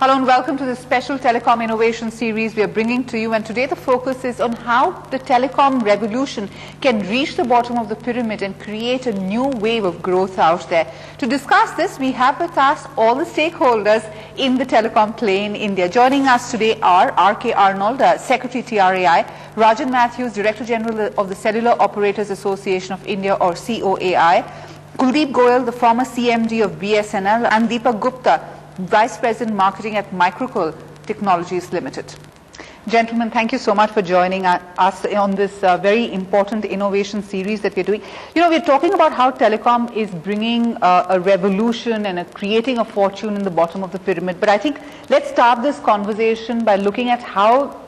Hello and welcome to the special Telecom Innovation Series we are bringing to you, and today the focus is on how the telecom revolution can reach the bottom of the pyramid and create a new wave of growth out there. To discuss this, we have with us all the stakeholders in the telecom play in India. Joining us today are R.K. Arnold, Secretary TRAI, Rajan Mathews, Director General of the Cellular Operators Association of India or COAI, Kuldeep Goyal, the former CMD of BSNL, and Deepak Gupta, Vice President Marketing at Microqual Technologies Limited. Gentlemen, thank you so much for joining us on this very important innovation series that we're doing. You know, we're talking about how telecom is bringing a revolution and creating a fortune in the bottom of the pyramid. But I think let's start this conversation by looking at how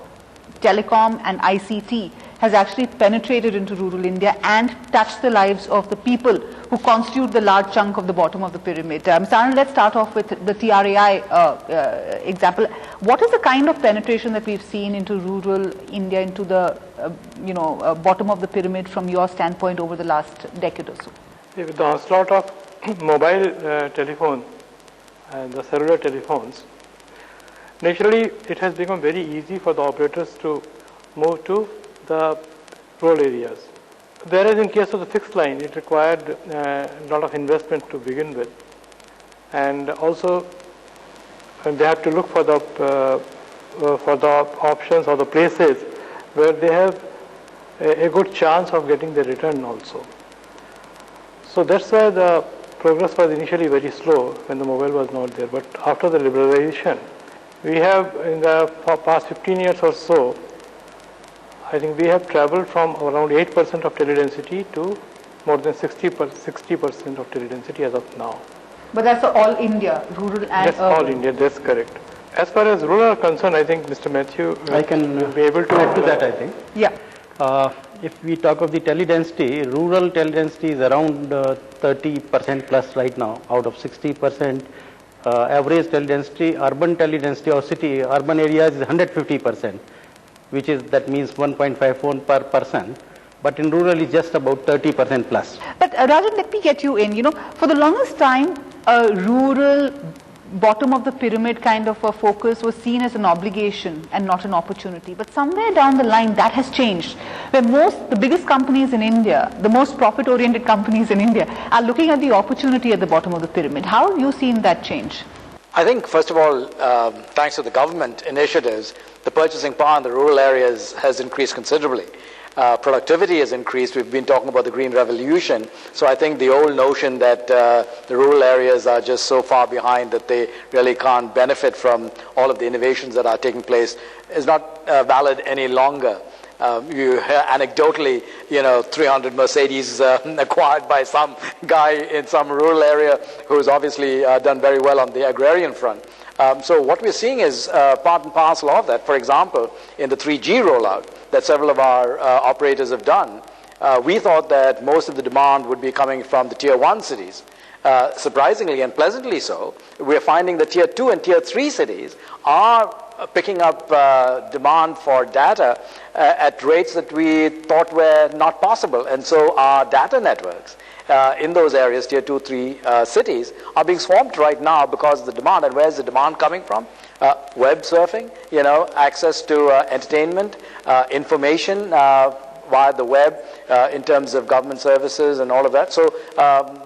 telecom and ICT has actually penetrated into rural India and touched the lives of the people who constitute the large chunk of the bottom of the pyramid. Mr. Arnold, let's start off with the TRAI example. What is the kind of penetration that we've seen into rural India, into the bottom of the pyramid from your standpoint over the last decade or so? With the onslaught of mobile telephone and the cellular telephones, naturally it has become very easy for the operators to move to the rural areas. Whereas in case of the fixed line, it required a lot of investment to begin with, and also they have to look for the options or the places where they have a good chance of getting the return also. So that's why the progress was initially very slow when the mobile was not there. But after the liberalization, we have in the past 15 years or so, I think we have traveled from around 8% of teledensity to more than 60% of teledensity as of now. But that's all India, rural and that's urban. All India, that's correct. As far as rural are concerned, I think Mr. Mathew I can be able to add to that, I think. Yeah. If we talk of the teledensity, rural teledensity is around 30% plus right now, out of 60% average teledensity. Urban teledensity or city, urban areas is 150%. Which is, that means 1.5 phone per person, but in rural is just about 30% plus. But Rajan, let me get you in. You know, for the longest time, rural bottom of the pyramid kind of a focus was seen as an obligation and not an opportunity. But somewhere down the line, that has changed. Where the biggest companies in India, the most profit-oriented companies in India, are looking at the opportunity at the bottom of the pyramid. How have you seen that change? I think, first of all, thanks to the government initiatives, the purchasing power in the rural areas has increased considerably. Productivity has increased. We've been talking about the green revolution. So I think the old notion that the rural areas are just so far behind that they really can't benefit from all of the innovations that are taking place is not valid any longer. You hear anecdotally, 300 Mercedes acquired by some guy in some rural area who's obviously done very well on the agrarian front. So what we're seeing is part and parcel of that. For example, in the 3G rollout that several of our operators have done, we thought that most of the demand would be coming from the Tier 1 cities. Surprisingly and pleasantly so, we're finding that Tier 2 and Tier 3 cities are picking up demand for data at rates that we thought were not possible. And so our data networks in those areas, Tier 2, 3 cities, are being swamped right now because of the demand. And where's the demand coming from? Web surfing, access to entertainment, information via the web in terms of government services and all of that. So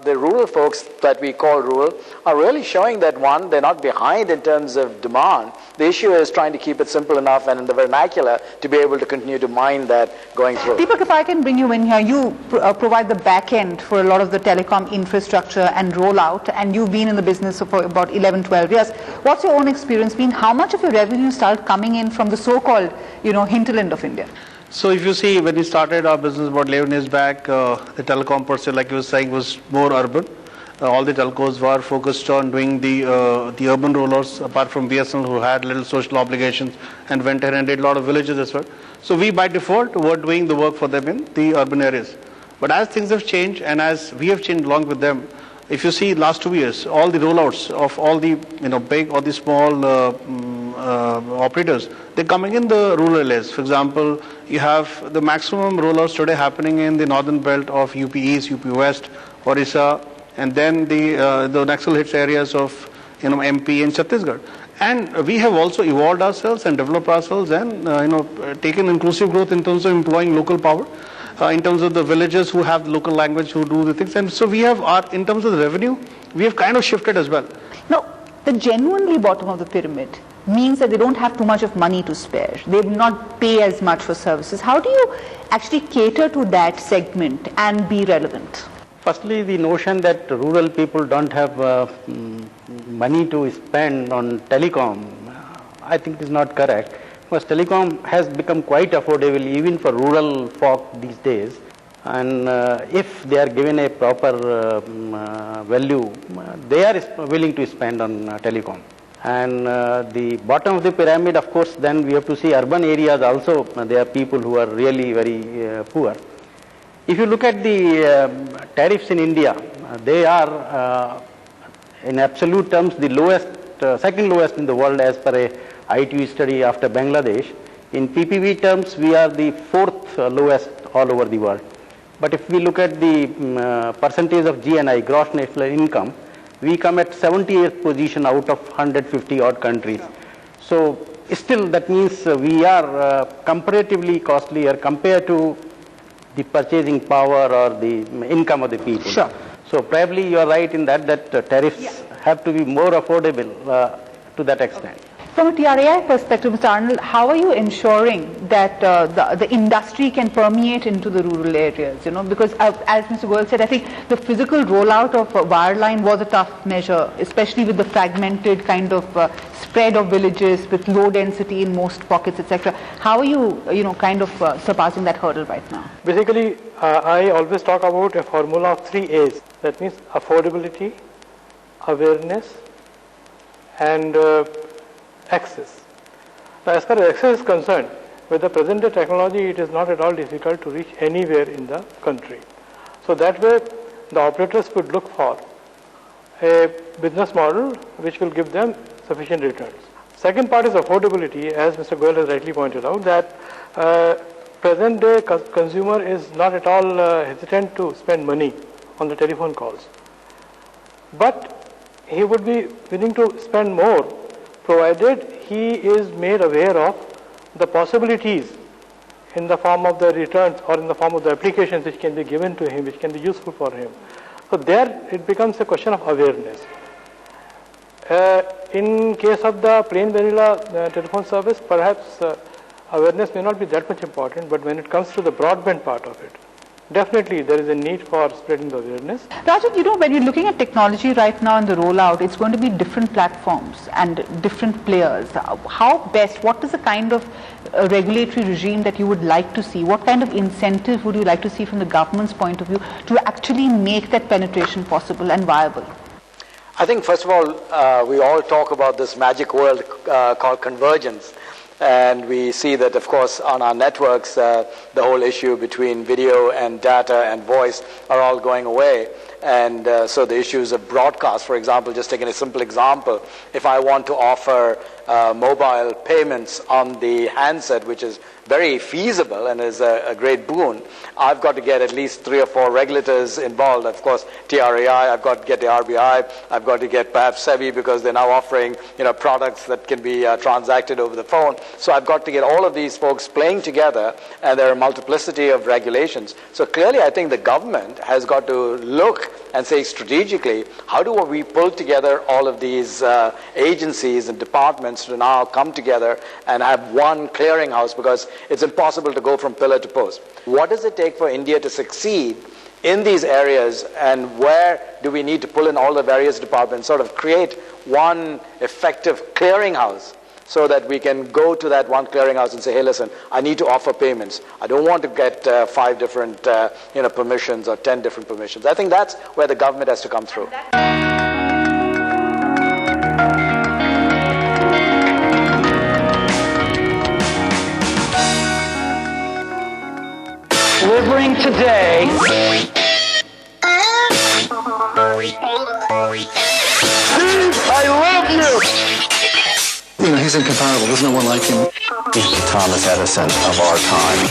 the rural folks that we call rural are really showing that, one, they're not behind in terms of demand. The issue is trying to keep it simple enough and in the vernacular to be able to continue to mine that going through. Deepak, if I can bring you in here, you provide the back end for a lot of the telecom infrastructure and rollout, and you've been in the business for about 11, 12 years. What's your own experience been? How much of your revenue started coming in from the so-called, hinterland of India? So if you see, when we started our business about 11 years back, the telecom per se, like you were saying, was more urban. all the telcos were focused on doing the urban rollouts, apart from BSNL, who had little social obligations and went ahead and did a lot of villages as well. So we by default were doing the work for them in the urban areas. But as things have changed and as we have changed along with them, if you see last 2 years, all the rollouts of all the big or the small operators, they're coming in the rural areas. For example, you have the maximum rollouts today happening in the northern belt of UP East, UP West, Orissa, and then the Naxal hits areas of MP and Chhattisgarh. And we have also evolved ourselves and developed ourselves and taken inclusive growth in terms of employing local power. In terms of the villages who have the local language, who do the things. And so we have, in terms of the revenue, we have kind of shifted as well. Now, the genuinely bottom of the pyramid means that they don't have too much of money to spare. They will not pay as much for services. How do you actually cater to that segment and be relevant? Firstly, the notion that rural people don't have money to spend on telecom, I think is not correct. Because telecom has become quite affordable even for rural folk these days, and if they are given a proper value, they are willing to spend on telecom. And the bottom of the pyramid, of course, then we have to see urban areas also. There are people who are really very poor. If you look at the tariffs in India, they are in absolute terms the lowest, second lowest in the world as per a ITU study after Bangladesh. In PPV terms, we are the fourth lowest all over the world. But if we look at the percentage of GNI, gross national income, we come at 78th position out of 150 odd countries. So still that means we are comparatively costlier compared to the purchasing power or the income of the people. Sure. So probably you are right in that tariffs have to be more affordable to that extent. From a TRAI perspective, Mr. Arnold, how are you ensuring that the industry can permeate into the rural areas? Because as Mr. Goyal said, I think the physical rollout of wireline was a tough measure, especially with the fragmented kind of spread of villages with low density in most pockets, etc. How are you, kind of surpassing that hurdle right now? Basically, I always talk about a formula of 3 A's. That means affordability, awareness, and access. Now, as far as access is concerned, with the present day technology, it is not at all difficult to reach anywhere in the country. So that way, the operators could look for a business model which will give them sufficient returns. Second part is affordability, as Mr. Goyal has rightly pointed out, that present day consumer is not at all hesitant to spend money on the telephone calls. But he would be willing to spend more provided he is made aware of the possibilities in the form of the returns or in the form of the applications which can be given to him, which can be useful for him. So there it becomes a question of awareness. In case of the plain vanilla telephone service, perhaps awareness may not be that much important, but when it comes to the broadband part of it, definitely there is a need for spreading the awareness. Rajan, when you're looking at technology right now in the rollout, it's going to be different platforms and different players. How best, what is the kind of regulatory regime that you would like to see? What kind of incentive would you like to see from the government's point of view to actually make that penetration possible and viable? I think, first of all, we all talk about this magic word called convergence. And we see that, of course, on our networks, the whole issue between video and data and voice are all going away. And so the issues of broadcast, for example, just taking a simple example, if I want to offer mobile payments on the handset, which is very feasible and is a great boon, I've got to get at least 3 or 4 regulators involved. Of course, TRAI, I've got to get the RBI, I've got to get perhaps SEBI because they're now offering products that can be transacted over the phone. So I've got to get all of these folks playing together, and there are a multiplicity of regulations. So clearly I think the government has got to look and say strategically, how do we pull together all of these agencies and departments to now come together and have one clearinghouse, because it's impossible to go from pillar to post. What does it take for India to succeed in these areas, and where do we need to pull in all the various departments, sort of create one effective clearinghouse so that we can go to that one clearinghouse and say, hey, listen, I need to offer payments. I don't want to get 5 different permissions or 10 different permissions. I think that's where the government has to come through. Delivering today. I love you! You know, he's incomparable. There's no one like him. He's the Thomas Edison of our time.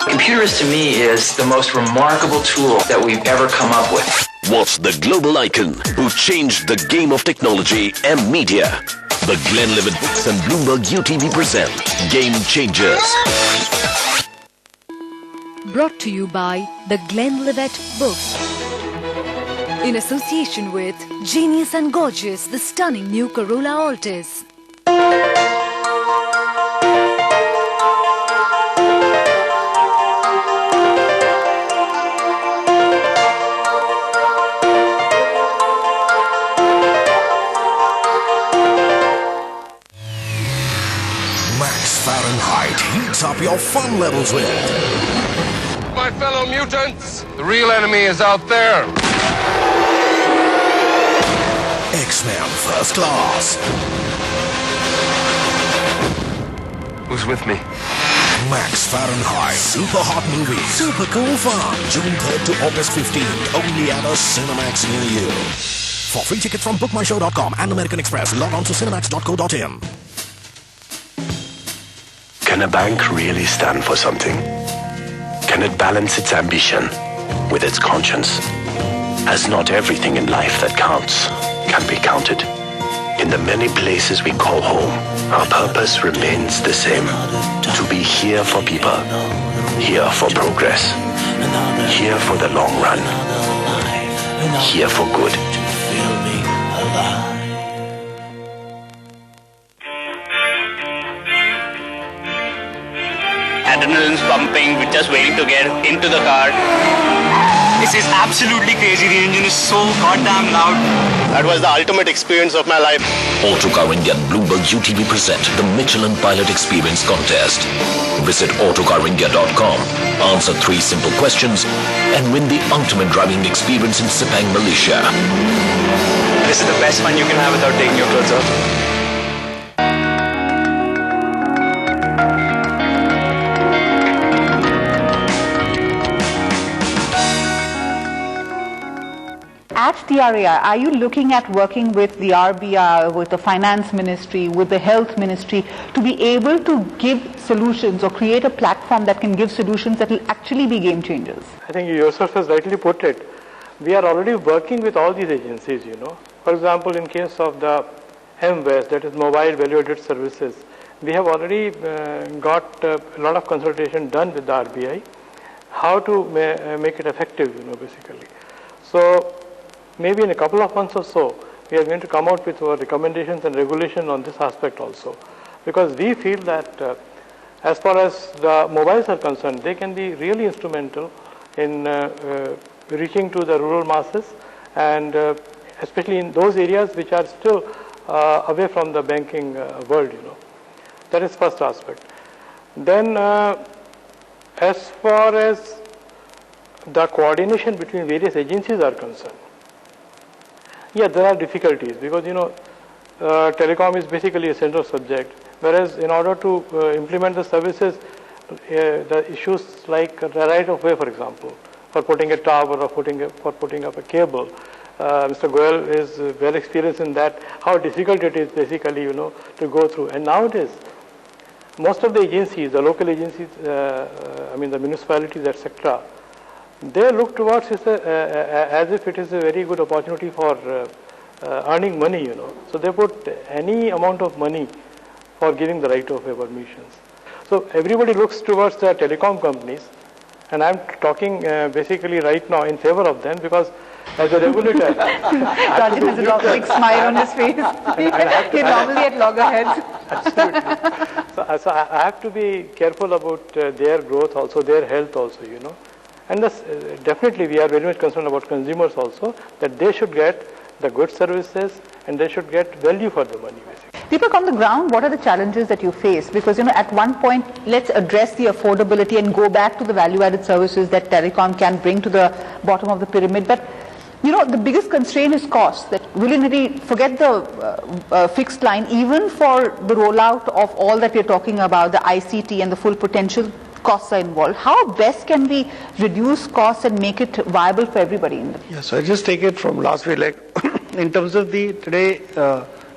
Computers, to me, is the most remarkable tool that we've ever come up with. Watch the global icon who changed the game of technology and media. The Glenlivet Books and Bloomberg UTV present Game Changers. Brought to you by the Glenlivet Books. In association with Genius and Gorgeous, the stunning new Corolla Altis. Max Fahrenheit heats up your fun levels with. My fellow mutants, the real enemy is out there. X-Men First Class. Who's with me? Max Fahrenheit, super hot movie, super cool fun. June 3rd to August 15th, only at a Cinemax near you. For free tickets from bookmyshow.com and American Express, log on to cinemax.co.in. Can a bank really stand for something? Can it balance its ambition with its conscience? As not everything in life that counts can be counted. In the many places we call home, our purpose remains the same. To be here for people, here for progress, here for the long run, here for good. Adrenaline's pumping, we're just waiting to get into the car. This is absolutely crazy. The engine is so goddamn loud. That was the ultimate experience of my life. Autocar India and Bloomberg UTV present the Michelin Pilot Experience Contest. Visit autocarindia.com, answer 3 simple questions, and win the ultimate driving experience in Sepang, Malaysia. This is the best fun you can have without taking your clothes off. At TRAI, are you looking at working with the RBI, with the Finance Ministry, with the Health Ministry to be able to give solutions or create a platform that can give solutions that will actually be game changers? I think you yourself has rightly put it. We are already working with all these agencies, you know. For example, in case of the MVAS, that is Mobile Value Added Services, we have already got a lot of consultation done with the RBI, how to make it effective, you know, basically. So, maybe in a couple of months or so, we are going to come out with our recommendations and regulation on this aspect also. Because we feel that as far as the mobiles are concerned, they can be really instrumental in reaching to the rural masses, and especially in those areas which are still away from the banking world, you know. That is first aspect. Then as far as the coordination between various agencies are concerned, yeah, there are difficulties because, you know, telecom is basically a central subject, whereas in order to implement the services, the issues like the right of way, for example, for putting a tower or for putting up a cable, Mr. Goyal is well experienced in that, how difficult it is basically, you know, to go through. And nowadays, most of the agencies, the local agencies, I mean the municipalities, etc., they look towards it as if it is a very good opportunity for earning money, you know. So they put any amount of money for giving the right of way permissions. So everybody looks towards the telecom companies, and I'm talking basically right now in favor of them because as a regulator, Rajan has a big smile on his face. You're normally at loggerheads. Absolutely. So I have to be careful about their growth also, their health also, you know. And thus, definitely we are very much concerned about consumers also, that they should get the good services and they should get value for the money, basically. Deepak, on the ground, what are the challenges that you face? Because, at one point, let's address the affordability and go back to the value-added services that telecom can bring to the bottom of the pyramid. But, the biggest constraint is cost. That really, forget the fixed line, even for the rollout of all that we're talking about, the ICT and the full potential, costs are involved. How best can we reduce costs and make it viable for everybody? So I just take it from last week, in terms of today,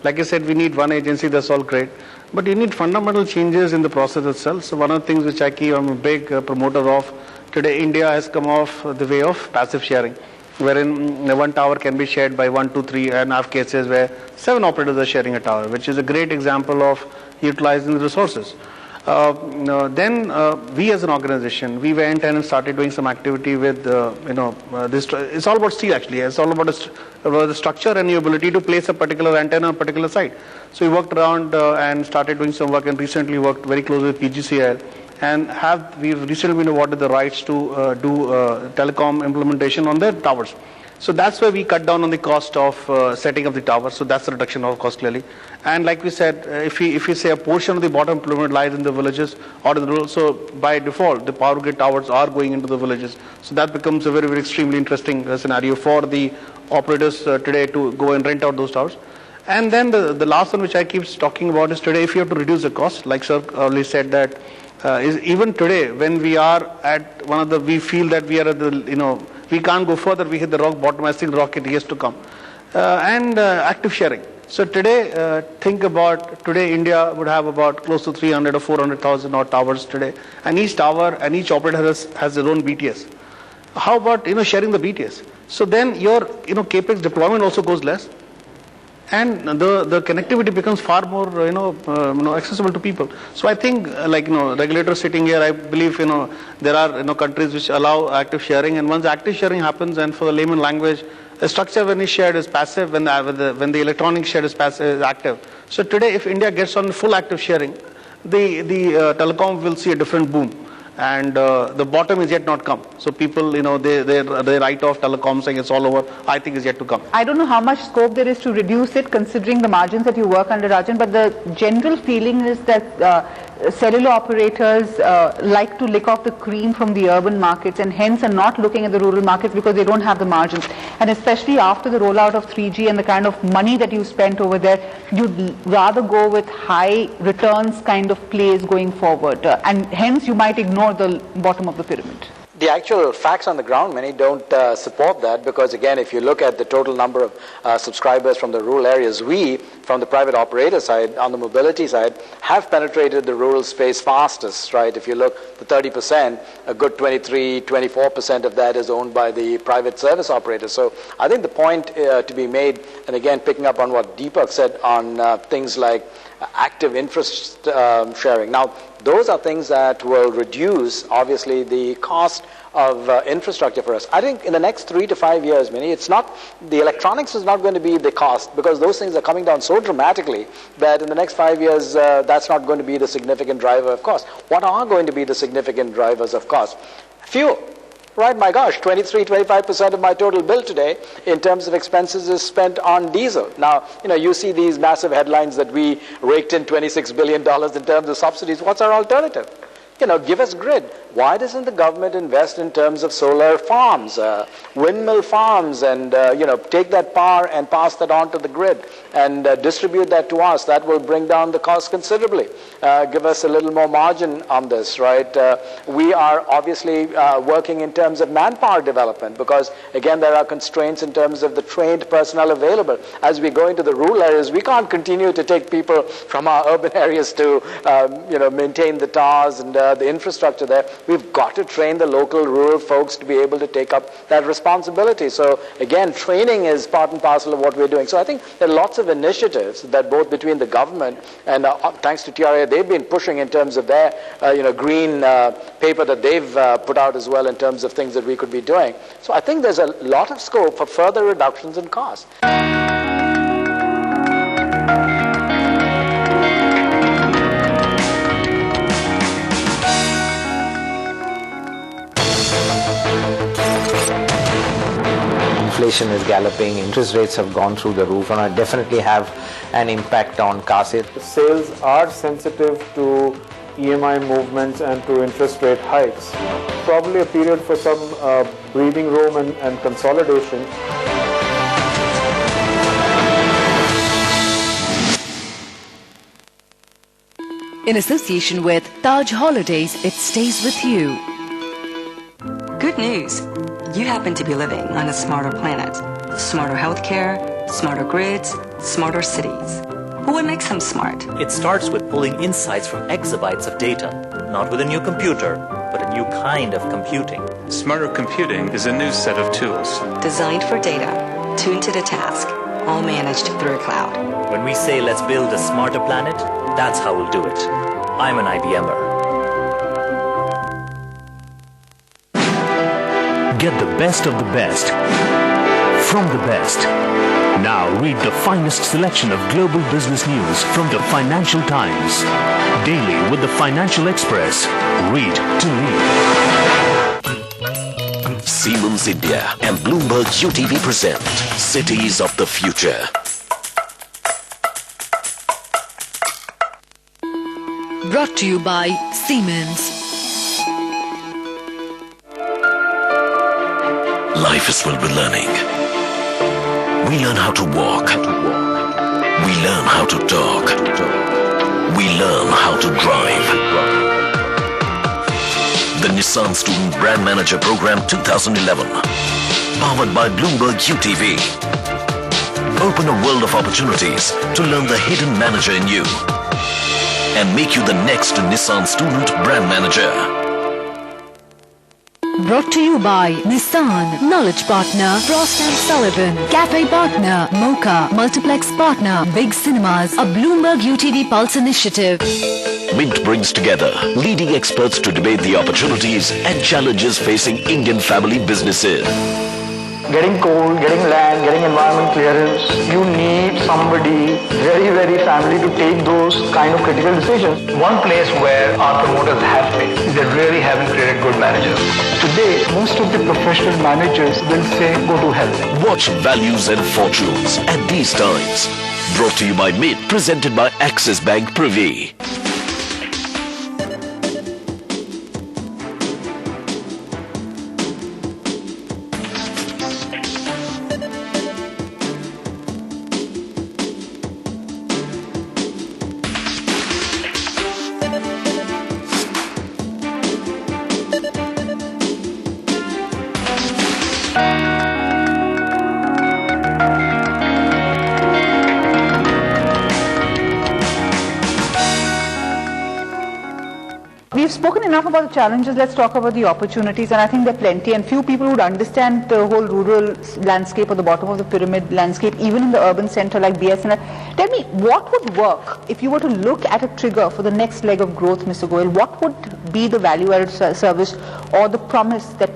like I said, we need one agency, that's all great. But you need fundamental changes in the process itself. So one of the things which I'm a big promoter of, today India has come off the way of passive sharing, wherein one tower can be shared by 1, 2, 3, and I have cases where 7 operators are sharing a tower, which is a great example of utilizing the resources. Then we as an organization, we went and started doing some activity with, this. It's all about steel actually. It's all about the structure and the ability to place a particular antenna on a particular site. So we worked around and started doing some work, and recently worked very closely with PGCIL, and we've recently been awarded the rights to do telecom implementation on their towers. So that's where we cut down on the cost of setting up the tower. So that's the reduction of cost clearly. And like we said, if we say a portion of the bottom pyramid lies in the villages or in the rural, so by default the power grid towers are going into the villages. So that becomes a very, very extremely interesting scenario for the operators today to go and rent out those towers. And then the last one which I keep talking about is today if you have to reduce the cost, like sir earlier said that is even today when we are at we feel that we are at the, we can't go further, we hit the rock bottom, I think the rocket is to come. And active sharing. So today, think about, today India would have about close to 300 or 400,000 odd towers today. And each tower and each operator has their own BTS. How about, sharing the BTS? So then your, CAPEX deployment also goes less. And the connectivity becomes far more, accessible to people. So I think, regulators sitting here, I believe, there are, countries which allow active sharing. And once active sharing happens, and for the layman language, the structure when is shared is passive, when the electronic shared is passive, is active. So today, if India gets on full active sharing, the telecom will see a different boom. And the bottom is yet not come. So people, they write off telecom saying it's all over. I think is yet to come. I don't know how much scope there is to reduce it considering the margins that you work under, Rajan, but the general feeling is that cellular operators like to lick off the cream from the urban markets and hence are not looking at the rural markets because they don't have the margins. And especially after the rollout of 3G and the kind of money that you spent over there, you'd rather go with high returns kind of plays going forward. And hence you might ignore the bottom of the pyramid. The actual facts on the ground, many don't support that because, again, if you look at the total number of subscribers from the rural areas, we, from the private operator side, on the mobility side, have penetrated the rural space fastest, right? If you look, the 30%, a good 24% of that is owned by the private service operators. So I think the point to be made, and again, picking up on what Deepak said on things like active infrastructure sharing. Now, those are things that will reduce, obviously, the cost of infrastructure for us. I think in the next 3 to 5 years, it's not, the electronics is not going to be the cost because those things are coming down so dramatically that in the next 5 years, that's not going to be the significant driver of cost. What are going to be the significant drivers of cost? Fuel. Right, my gosh, 25% of my total bill today in terms of expenses is spent on diesel. Now, you see these massive headlines that we raked in $26 billion in terms of subsidies. What's our alternative? Give us grid. Why doesn't the government invest in terms of solar farms, windmill farms, and, take that power and pass that on to the grid and distribute that to us? That will bring down the cost considerably. Give us a little more margin on this, right? We are obviously working in terms of manpower development because, again, there are constraints in terms of the trained personnel available. As we go into the rural areas, we can't continue to take people from our urban areas to, maintain the towers and the infrastructure there. We've got to train the local rural folks to be able to take up that responsibility. So again, training is part and parcel of what we're doing. So I think there are lots of initiatives that both between the government and thanks to TRAI, they've been pushing in terms of their green paper that they've put out as well in terms of things that we could be doing. So I think there's a lot of scope for further reductions in cost. inflation is galloping, interest rates have gone through the roof, and I definitely have an impact on car sales. Sales are sensitive to EMI movements and to interest rate hikes. Probably a period for some breathing room and consolidation. In association with Taj Holidays, it stays with you. Good news. You happen to be living on a smarter planet. Smarter healthcare, smarter grids, smarter cities. But what makes them smart? It starts with pulling insights from exabytes of data, not with a new computer, but a new kind of computing. Smarter computing is a new set of tools. Designed for data, tuned to the task, all managed through a cloud. When we say let's build a smarter planet, that's how we'll do it. I'm an IBMer. Get the best of the best from the best. Now read the finest selection of global business news from the Financial Times. Daily with the Financial Express. Read to lead. Siemens India and Bloomberg UTV present Cities of the Future. Brought to you by Siemens. Life is filled with learning. We learn how to walk. We learn how to talk. We learn how to drive. The Nissan Student Brand Manager Program 2011. Powered by Bloomberg UTV. Open a world of opportunities to learn the hidden manager in you. And make you the next Nissan Student Brand Manager. Brought to you by Nissan, Knowledge Partner, Frost & Sullivan, Cafe Partner, Mocha, Multiplex Partner, Big Cinemas, a Bloomberg UTV Pulse initiative. Mint brings together leading experts to debate the opportunities and challenges facing Indian family businesses. Getting coal, getting land, getting environment clearance, you need somebody very, very family to take those kind of critical decisions. One place where our promoters have failed is they really haven't created good managers. Today, most of the professional managers will say, go to hell. Watch Values and Fortunes at these times. Brought to you by Mint, presented by Axis Bank Privy. We've spoken enough about the challenges, let's talk about the opportunities, and I think there are plenty, and few people would understand the whole rural landscape or the bottom of the pyramid landscape, even in the urban center like BSNL. Tell me, what would work if you were to look at a trigger for the next leg of growth, Mr. Goyal? What would be the value-added service or the promise that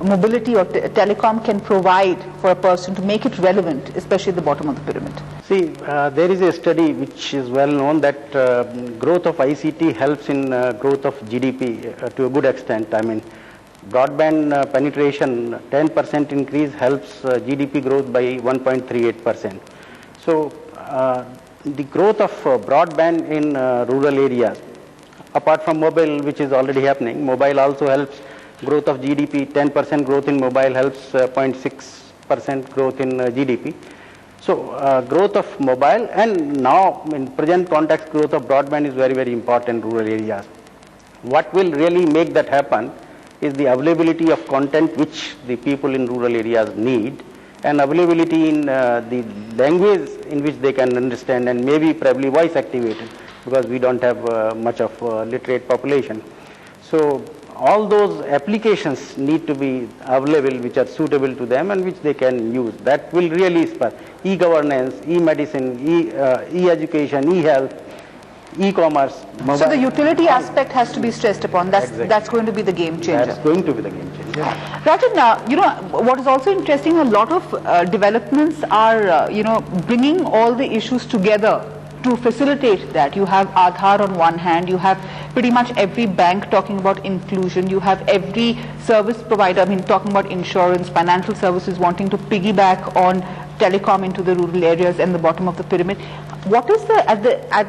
mobility or telecom can provide for a person to make it relevant, especially at the bottom of the pyramid? See, there is a study which is well known that growth of ICT helps in growth of GDP to a good extent. I mean, broadband penetration, 10% increase helps GDP growth by 1.38%. So, the growth of broadband in rural areas, apart from mobile, which is already happening, mobile also helps growth of GDP. 10% growth in mobile helps 0.6% growth in GDP. So, growth of mobile, and now in present context, growth of broadband is very, very important in rural areas. What will really make that happen is the availability of content which the people in rural areas need, and availability in the language in which they can understand, and maybe probably voice activated, because we don't have much of literate population. So, all those applications need to be available which are suitable to them and which they can use. That will really spur e-governance, e-medicine, e-education, e-health, e-commerce. So the utility aspect has to be stressed upon. That's going to be the game changer. That's going to be the game changer. Rajan, you know, what is also interesting, a lot of developments are, bringing all the issues together to facilitate that. You have Aadhaar on one hand, you have pretty much every bank talking about inclusion, you have every service provider, talking about insurance, financial services wanting to piggyback on telecom into the rural areas and the bottom of the pyramid. What is at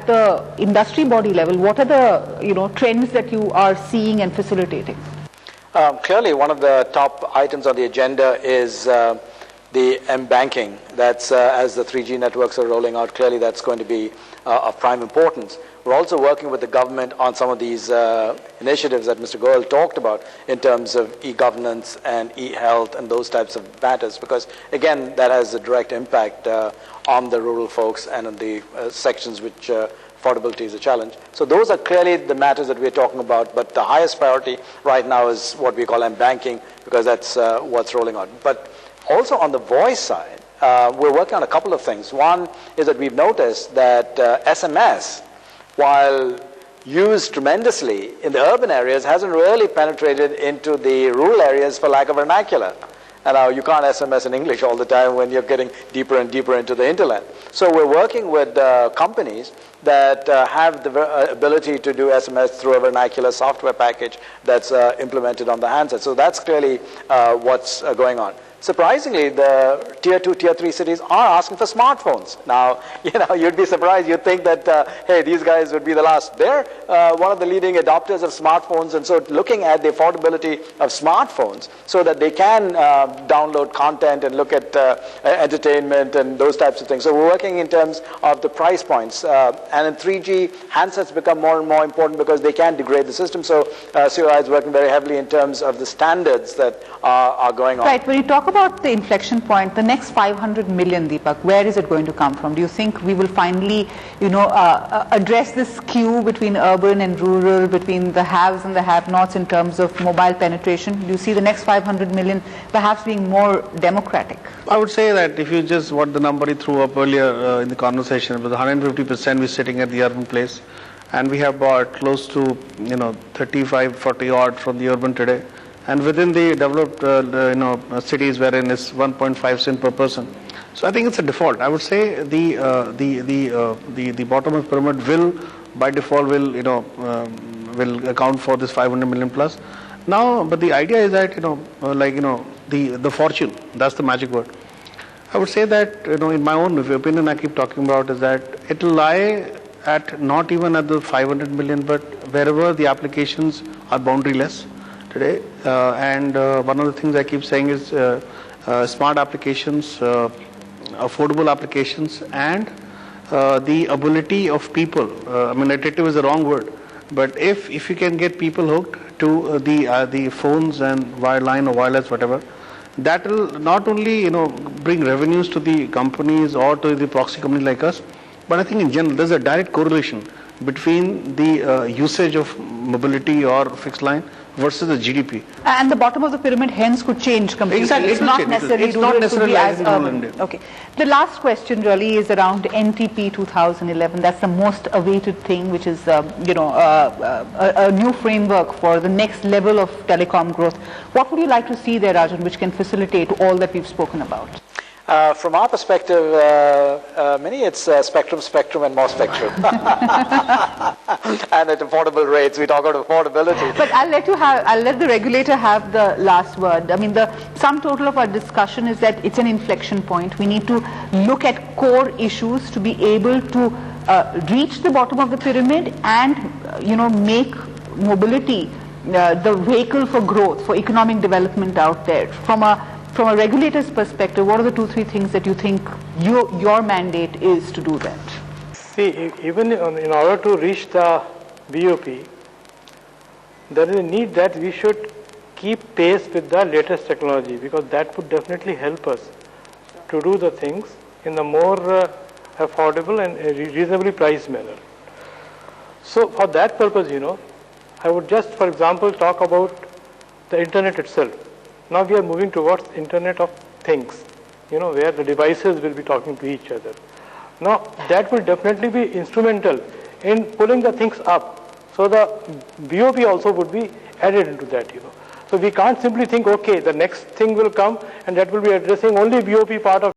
the industry body level, what are the trends that you are seeing and facilitating? Clearly, one of the top items on the agenda is the M-banking. That's as the 3G networks are rolling out, clearly that's going to be of prime importance. We're also working with the government on some of these initiatives that Mr. Goyal talked about in terms of e-governance and e-health and those types of matters, because again, that has a direct impact on the rural folks and on the sections which affordability is a challenge. So those are clearly the matters that we're talking about, but the highest priority right now is what we call M-banking, because that's what's rolling out. But also on the voice side, we're working on a couple of things. One is that we've noticed that SMS, while used tremendously in the urban areas, hasn't really penetrated into the rural areas for lack of vernacular. And now you can't SMS in English all the time when you're getting deeper and deeper into the hinterland. So we're working with companies that have the ability to do SMS through a vernacular software package that's implemented on the handset. So that's clearly what's going on. Surprisingly, the tier 2, tier 3 cities are asking for smartphones. Now, you'd be surprised. You'd think that, hey, these guys would be the last. They're one of the leading adopters of smartphones, and so looking at the affordability of smartphones so that they can download content and look at entertainment and those types of things. So we're working in terms of the price points. And in 3G, handsets become more and more important because they can degrade the system. So COAI is working very heavily in terms of the standards that are going on. Right. When you talk about the inflection point, the next 500 million, Deepak, where is it going to come from? Do you think we will finally, address this skew between urban and rural, between the haves and the have-nots in terms of mobile penetration? Do you see the next 500 million perhaps being more democratic? I wowould say that if you just what the number he threw up earlier in the conversation, it was 150% we're sitting at the urban place, and we have bought close to 35, 40 odd from the urban today. And within the developed cities wherein it's 1.5 cent per person. So I think it's a default. I would say the bottom of the pyramid will by default will account for this 500 million plus. Now, but the idea is that the fortune, that's the magic word. I would say that in my own opinion, I keep talking about is that it will lie at not even at the 500 million, but wherever the applications are boundaryless today, and one of the things I keep saying is smart applications, affordable applications, and the ability of people. Addictive is the wrong word, but if you can get people hooked to the phones and wireline or wireless, whatever, that will not only bring revenues to the companies or to the proxy companies like us, but I think in general there's a direct correlation between the usage of mobility or fixed line versus the GDP. And the bottom of the pyramid hence could change completely. Exactly. It's not necessarily it's not necessarily as urban. Okay. The last question really is around NTP 2011. That's the most awaited thing, which is a new framework for the next level of telecom growth. What would you like to see there, Rajan, which can facilitate all that we've spoken about? From our perspective, it's spectrum, and more spectrum. And at affordable rates, we talk about affordability. But I'll let the regulator have the last word. The sum total of our discussion is that it's an inflection point. We need to look at core issues to be able to reach the bottom of the pyramid and, make mobility the vehicle for growth, for economic development out there. From a regulator's perspective, what are the 2-3 things that you think your mandate is to do that? See, even in order to reach the BOP, there is a need that we should keep pace with the latest technology, because that would definitely help us to do the things in a more affordable and reasonably priced manner. So for that purpose, I would just, for example, talk about the internet itself. Now we are moving towards Internet of Things, where the devices will be talking to each other. Now that will definitely be instrumental in pulling the things up. So the BOP also would be added into that, So we can't simply think, okay, the next thing will come and that will be addressing only BOP part of